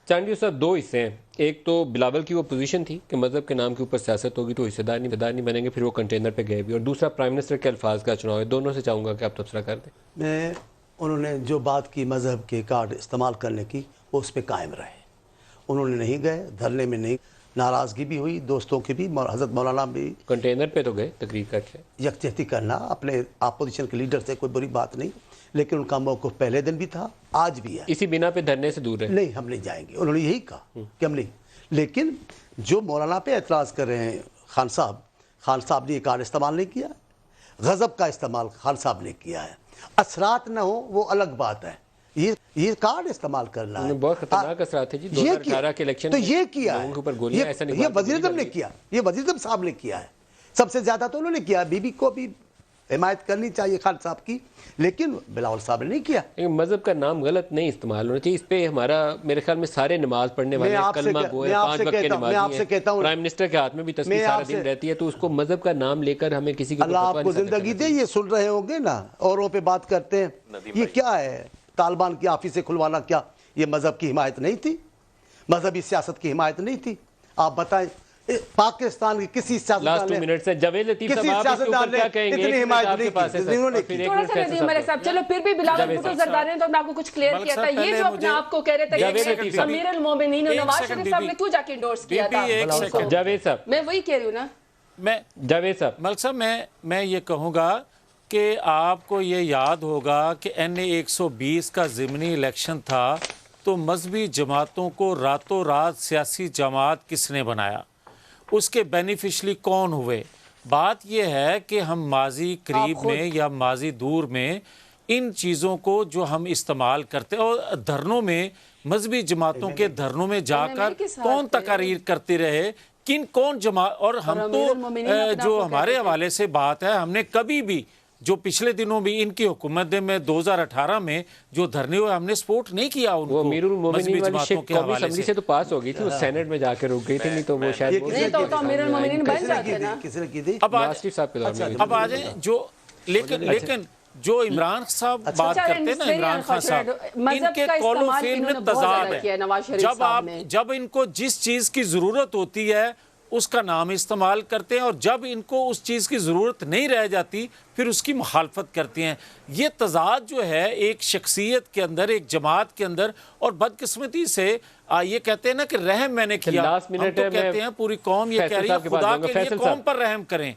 चांदी साहब, दो हिस्से हैं। एक तो बिलावल की वो पोजीशन थी कि मजहब के नाम के ऊपर सियासत होगी तो हिस्सेदार नहीं बनेंगे, फिर वो कंटेनर पे गए भी। और दूसरा प्राइम मिनिस्टर के अल्फाज का चुनाव है। दोनों से चाहूँगा कि आप तबसरा कर दें। मैं उन्होंने जो बात की मज़हब के कार्ड इस्तेमाल करने की, वो उस पर कायम रहे। उन्होंने नहीं गए, धरने में नहीं, नाराज़गी भी हुई दोस्तों की भी, हज़रत मौलाना भी। कंटेनर पे तो गए तकरीर करके। यकजहती करना अपने अपोजिशन के लीडर से कोई बुरी बात नहीं, लेकिन उनका मौक़िफ़ पहले दिन भी था, आज भी है। इसी बिना पे धरने से दूर है। नहीं, हम नहीं जाएंगे, उन्होंने यही कहा कि हम नहीं। लेकिन जो मौलाना पे एतराज़ कर रहे हैं खान साहब ने ये कार्ड इस्तेमाल नहीं किया, गज़ब का इस्तेमाल खान साहब ने किया है। असरात ना हो वो अलग बात है, ये कार्ड इस्तेमाल करना है। बहुत खतरनाक असरात है जी। 2018 के इलेक्शन तो ये किया है, ये वज़ीर-ए-आज़म ने किया, ये वज़ीर-ए-आज़म साहब ने किया है। सबसे ज़्यादा तो उन्होंने किया। बीबी को भी हिमायत करनी चाहिए खान साहब की, लेकिन बिलावल साहब ने नहीं किया। मजहब का नाम गलत नहीं इस्तेमाल होना चाहिए। इस पे हमारा मेरे ख्याल में सारे नमाज पढ़ने वाले कलमा गोए 5 वक्त के नमाजी हैं। प्राइम मिनिस्टर के हाथ में भी तस्वीर सारा दिन रहती है, तो उसको मजहब का नाम लेकर हमें किसी को अल्लाह आपको जिंदगी दे। ये सुन रहे होंगे ना, औरों पे बात करते हैं, ये क्या है? तालिबान की ऑफिस खुलवाना, क्या ये मजहब की हिमायत नहीं थी? मजहबी सियासत की हिमायत नहीं थी? आप बताएं, पाकिस्तान की किसी लास्ट 2 मिनट से जावेद लतीफ साहब आप इसके ऊपर क्या कहेंगे? इतनी हिमायत नहीं की। थोड़ा सा नदीम मलिक साहब, चलो फिर भी बिलावल भुट्टो जरदारी ने तो आपको कुछ क्लियर किया था। ये जो अपने आप को कह रहे थे अमीर अल मोमिनीन नवाज शरीफ साहब ने क्यों जाके इंडोर्स किया था? जावेद साहब, मैं वही कह रही हूँ ना। जावेद साहब, मलिक साहब, मैं ये कहूँगा कि आपको ये याद होगा कि NA 120 का ज़िमनी इलेक्शन था, तो मजहबी जमातों को रातों रात सियासी जमात किसने बनाया, उसके बेनिफिशरी कौन हुए? बात यह है कि हम माजी करीब में या माजी दूर में इन चीज़ों को जो हम इस्तेमाल करते हैं, और धरनों में, मजहबी जमातों के धरनों में जाकर कौन तकारीर करते रहे, कौन जमात। और हम तो जो हमारे हवाले से बात है, हमने कभी भी जो पिछले दिनों भी इनकी हुकूमत में 2018 में जो धरने हुए, हमने सपोर्ट नहीं किया उनको। वो अमीरुल मोमिनीन वाली शेख कौमी असेंबली से तो पास हो गई थी, वो सेनेट में जाके रुक गई थी, नहीं तो वो शायद अमीरुल मोमिनीन बन जाते ना। किसने की थी? अब आ जाए जो, लेकिन जो इमरान साहब बात करते हैं ना, इमरान खान साहब, इनके कौलो फेल में तजाद है। जब इनको जिस चीज़ की ज़रूरत होती है उसका नाम इस्तेमाल करते हैं, और जब इनको उस चीज़ की ज़रूरत नहीं रह जाती फिर उसकी मुखालफत करते हैं। ये तजाद जो है एक शख्सियत के अंदर, एक जमात के अंदर, और बदकिस्मती से ये कहते हैं ना कि रहम मैंने किया, हम तो कहते हैं पूरी कौम ये कह रही है खुदा के लिए कौम पर रहम करें।